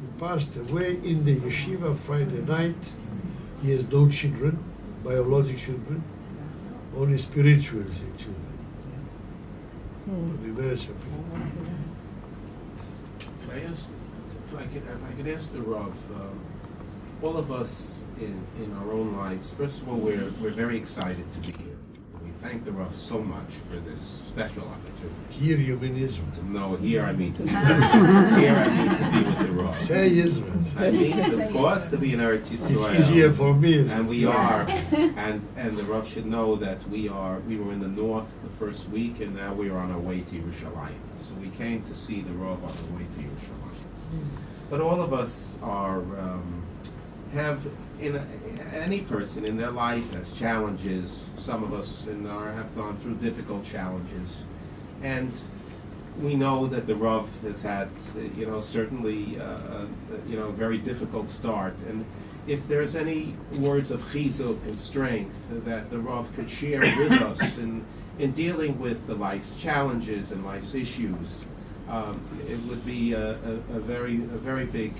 He passed away in the yeshiva Friday night. He has no children, biological children, only spiritual children. But the very simple. Can I ask, if I could ask the Rav, all of us in our own lives, first of all, we're very excited to be here. We thank the Rav so much for this special opportunity. Here you mean Israel? No, here I mean to be. Here I mean to be with the Rav. Say Israel. I mean, of course, to be in Eretz Yisrael. It's easier for me. And we are, and the Rav should know that we were in the north the first week, and now we are on our way to Yerushalayim. So we came to see the Rav on the way to Yerushalayim. But all of us are, have, any person in their life has challenges. Some of us have gone through difficult challenges. And we know that the Rav has had, certainly, a very difficult start. And if there's any words of chizuk and strength that the Rav could share with us in dealing with the life's challenges and life's issues, it would be a very big,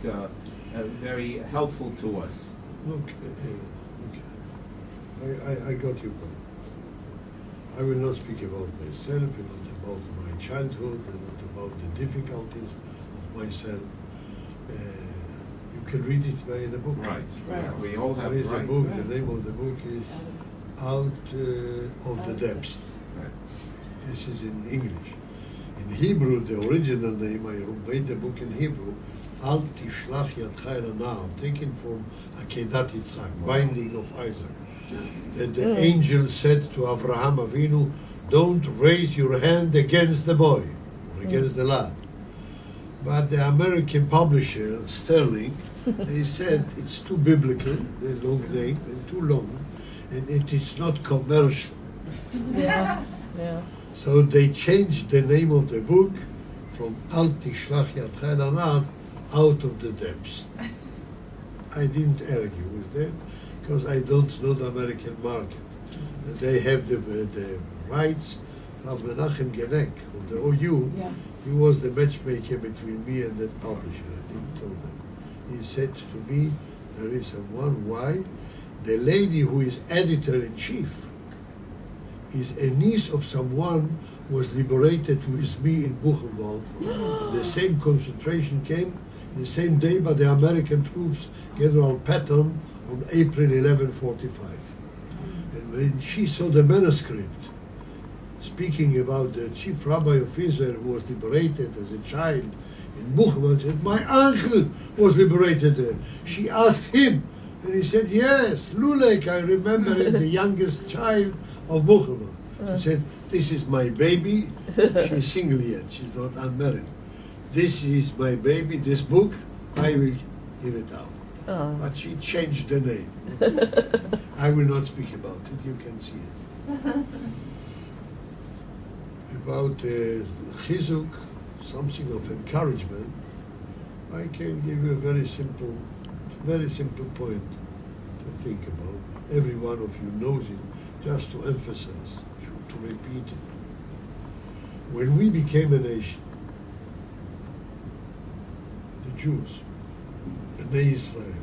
very helpful to us. Look, I got your point. I will not speak about myself, and not about my childhood, and not about the difficulties of myself. You can read it in a book. Right. We all have. There is right. a book. The name of the book is Out of the Depths. Right. This is in English. In Hebrew, the original name, I made the book in Hebrew, Al Tishlach Yadcha El Hana'ar, taken from Akedat Yitzchak, binding of Isaac. That the angel said to Avraham Avinu, don't raise your hand against the boy, or against the lad. But the American publisher, Sterling, they said it's too biblical, the long name, and too long, and it is not commercial. Yeah. So they changed the name of the book from Al Tishlach Yadcha El Hana'ar, Out of the Depths. I didn't argue with them because I don't know the American market. They have the rights. Rav Menachem Genek of the OU, he was the matchmaker between me and that publisher. I didn't tell them. He said to me, there is one why. The lady who is editor-in-chief is a niece of someone who was liberated with me in Buchenwald. The same concentration camp, the same day by the American troops, General Patton, on April 1145. And when she saw the manuscript, speaking about the chief rabbi of Israel who was liberated as a child in Buchenwald, said, my uncle was liberated there. She asked him, and he said, yes, Lulek, I remember him, the youngest child of Buchenwald. She said, this is my baby. She's single yet, she's not unmarried. This is my baby, this book, I will give it out. But she changed the name. I will not speak about it, you can see it. About chizuk, something of encouragement, I can give you a very simple point to think about. Every one of you knows it, just to emphasize, to repeat it. When we became a nation, the Jews, Bnei Israel,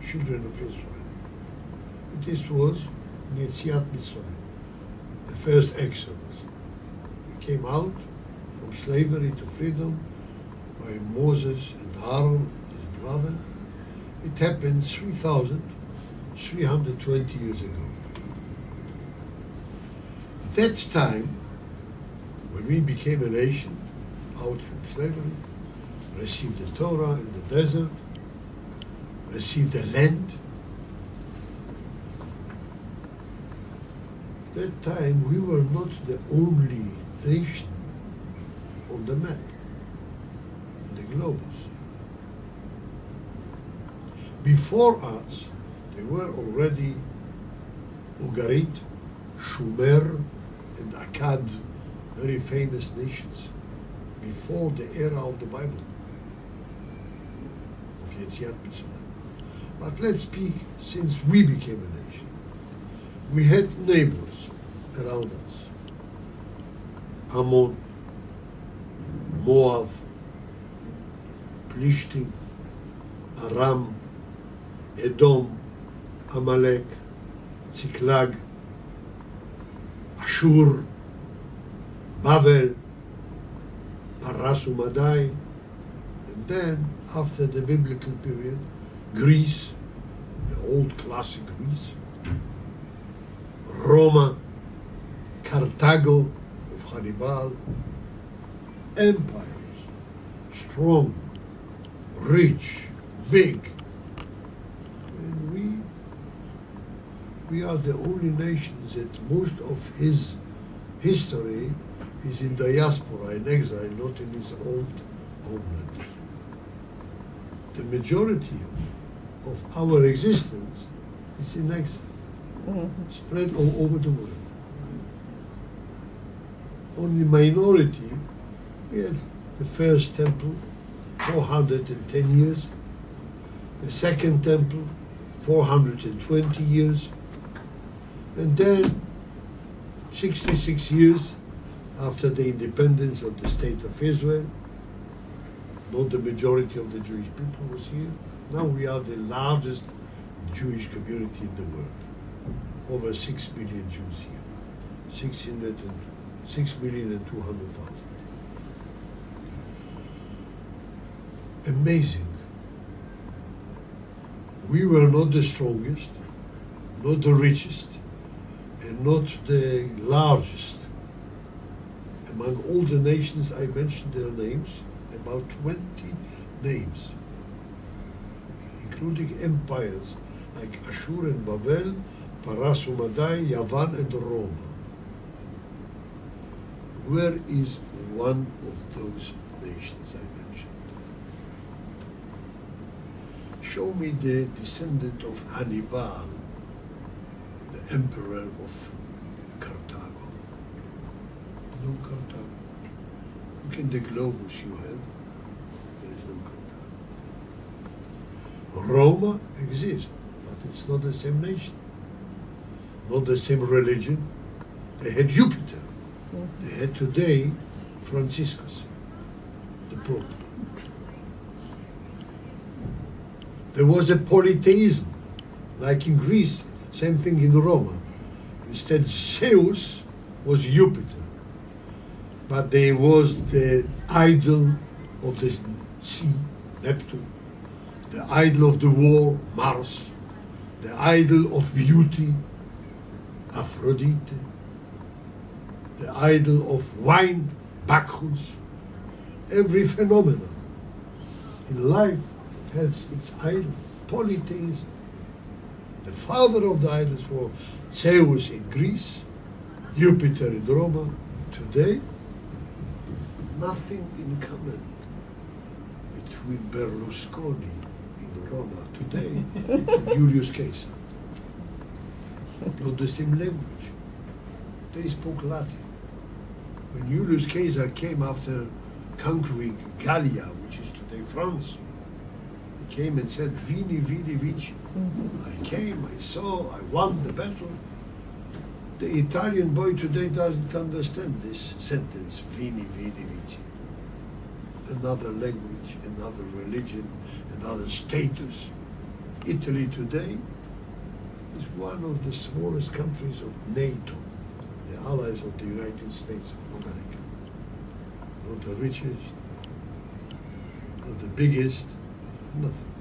children of Israel, this was Yetziat Mitzrayim, the first exodus. We came out from slavery to freedom by Moses and Aaron, his brother. It happened 3,320 years ago. That time, when we became a nation, out from slavery, received the Torah in the desert, received the land. That time we were not the only nation on the map, on the globus. Before us, there were already Ugarit, Shumer, and Akkad, very famous nations, before the era of the Bible, of Yetziat Mitzrayim. But let's speak since we became a nation. We had neighbors around us. Ammon, Moab, Plishtim, Aram, Edom, Amalek, Ziklag, Ashur, Babel, Paras Umadai, and then after the biblical period, Greece, the old classic Greece, Roma, Carthago of Hannibal, empires, strong, rich, big. And we are the only nations that most of his history is in diaspora, in exile, not in his old homeland. The majority of our existence is in exile, spread all over the world. Only minority, we had the first temple, 410 years, the second temple, 420 years, and then 66 years after the independence of the State of Israel, not the majority of the Jewish people was here. Now we are the largest Jewish community in the world. Over 6 million Jews here. 6,200,000. Amazing. We were not the strongest, not the richest, and not the largest. Among all the nations I mentioned their names, about 20 names, including empires like Ashur and Babel, Paras Umadai, Yavan and Roma. Where is one of those nations I mentioned? Show me the descendant of Hannibal, the emperor of Carthago. No Carthago. Look in the globus you have, there is no Carthago. Roma exists, but it's not the same nation, not the same religion. They had Jupiter. They had today Franciscus, the Pope. There was a polytheism, like in Greece, same thing in Roma. Instead, Zeus was Jupiter, but there was the idol of the sea, Neptune, the idol of the war, Mars, the idol of beauty, Aphrodite, the idol of wine, Bacchus. Every phenomenon in life has its idol, polytheism. The father of the idols was Zeus in Greece, Jupiter in Roma. Today, nothing in common between Berlusconi in Roma today and Julius Caesar. Not the same language. They spoke Latin. When Julius Caesar came after conquering Gallia, which is today France, he came and said, Vini, vidi, vici. I came, I saw, I won the battle. The Italian boy today doesn't understand this sentence, Vini, vidi, vici. Another language, another religion, another status. Italy today is one of the smallest countries of NATO, the allies of the United States of America. Not the richest, not the biggest, nothing.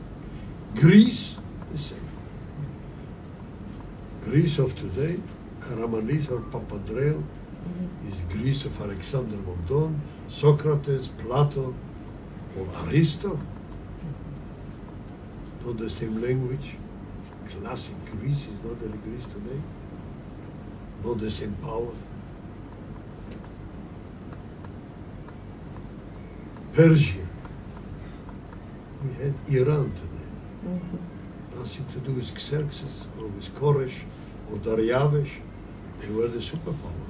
Greece, the same. Greece of today, Karamanlis or Papandreou, is Greece of Alexander Magdon, Socrates, Plato, or Aristo. Not the same language. Classic Greece is not the Greece today. Not the same power. Persia. We had Iran today. Nothing to do with Xerxes or with Koresh or Dariavesh. They were the superpower.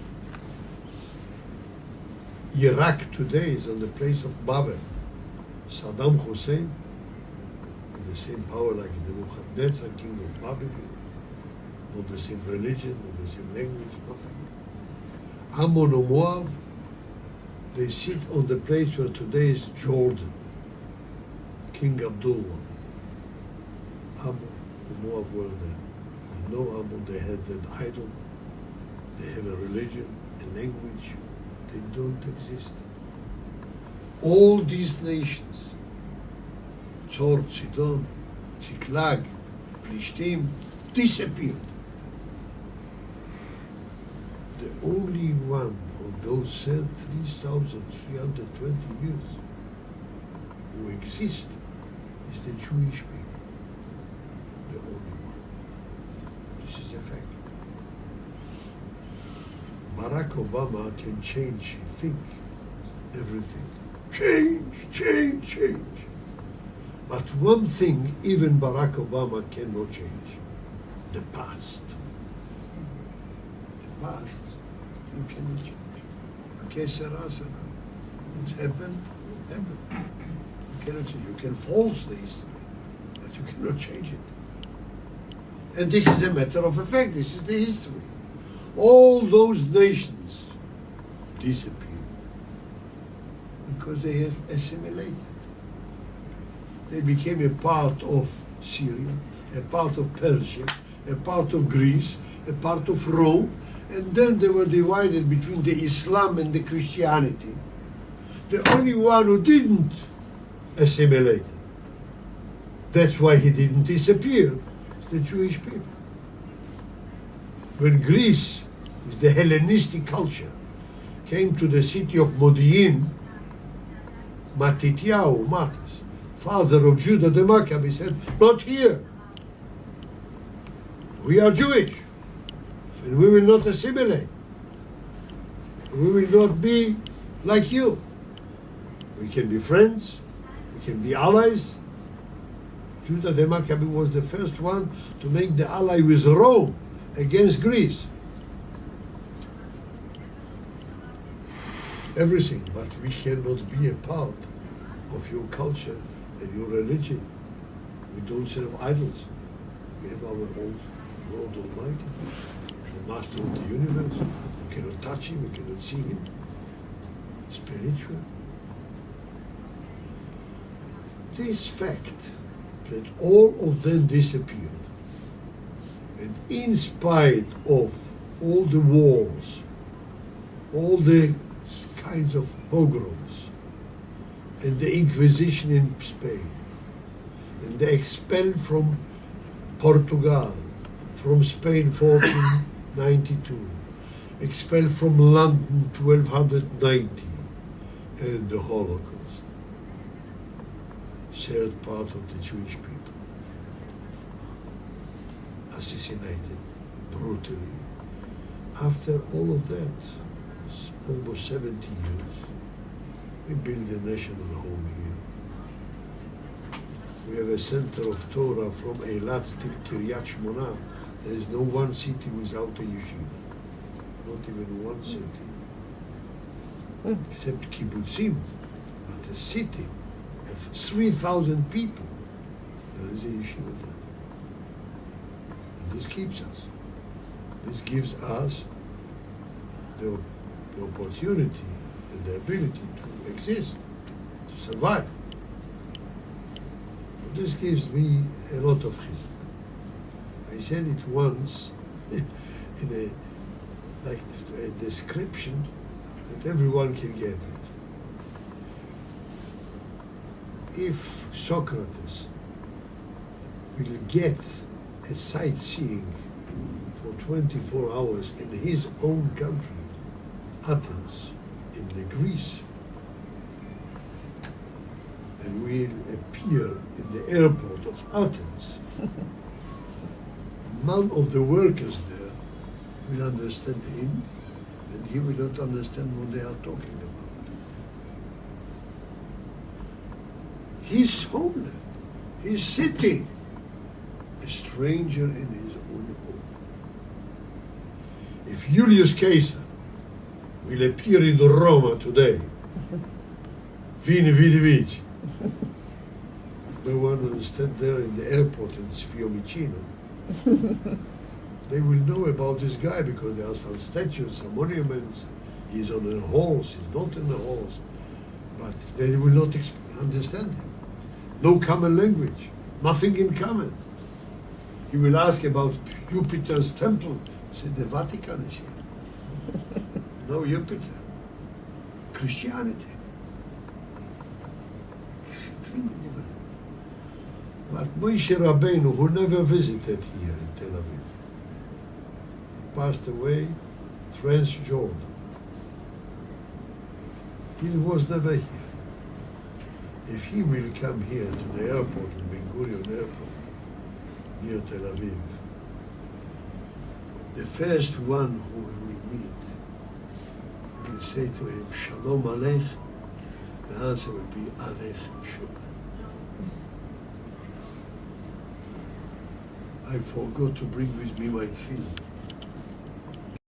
Iraq today is on the place of Babel. Saddam Hussein is the same power like Nebuchadnezzar, king of Babylon. Not the same religion, not the same language, nothing. Ammon or Moab, they sit on the place where today is Jordan, King Abdullah. Ammon, the Moab were there. And no Ammon, they had an idol, they have a religion, a language, they don't exist. All these nations, Tzor, Sidon, Ziklag, Plishtim, disappeared. The only one of those 3,320 years who exist is the Jewish people. The only one. This is a fact. Barack Obama can change, think, everything. Change. But one thing even Barack Obama cannot change, the past. The past, you cannot change. Kesera, what's happened. You cannot change. You can false the history, but you cannot change it. And this is a matter of fact, this is the history. All those nations disappeared because they have assimilated. They became a part of Syria, a part of Persia, a part of Greece, a part of Rome, and then they were divided between the Islam and the Christianity. The only one who didn't assimilate, that's why he didn't disappear, is the Jewish people. When Greece, with the Hellenistic culture, came to the city of Modi'in, Matityahu, Matis, father of Judah the Maccabee, said, not here. We are Jewish, and we will not assimilate. We will not be like you. We can be friends, we can be allies. Judah the Maccabee was the first one to make the ally with Rome against Greece. Everything, but we cannot be a part of your culture and your religion. We don't serve idols. We have our own Lord Almighty, the Master of the universe. We cannot touch him, we cannot see him. Spiritual. This fact that all of them disappeared, and in spite of all the wars, all the kinds of pogroms, and the Inquisition in Spain, and the expel from Portugal, from Spain 1492, expelled from London 1290, and the Holocaust. Third part of the Jewish people, assassinated brutally. After all of that, almost 70 years, we built a national home here. We have a center of Torah from Eilat till Kiryat Shmona. There is no one city without a yeshiva. Not even one city. Except kibbutzim. But a city of 3,000 people, there is a yeshiva there. And this keeps us. This gives us the opportunity and the ability to exist, to survive. And this gives me a lot of chizuk. I said it once in a description that everyone can get it. If Socrates will get a sightseeing for 24 hours in his own country, Athens, in the Greece, and will appear in the airport of Athens, none of the workers there will understand him, and he will not understand what they are talking about. His homeland, his city, a stranger in his own home. If Julius Caesar will appear in Roma today, Vini Vidi Vici, no one understand there in the airport in Fiumicino. They will know about this guy because there are some statues, some monuments. He's on a horse, he's not in a horse. But they will not understand him. No common language, nothing in common. He will ask about Jupiter's temple. I said, the Vatican is here. No Jupiter. Christianity. Extremely different. But Moshe Rabbeinu, who never visited here in Tel Aviv, he passed away Transjordan. He was never here. If he will come here to the airport, in Ben Gurion Airport, near Tel Aviv, the first one who he will meet will say to him, Shalom Aleich. The answer will be Aleich Shalom. I forgot to bring with me my tefillin.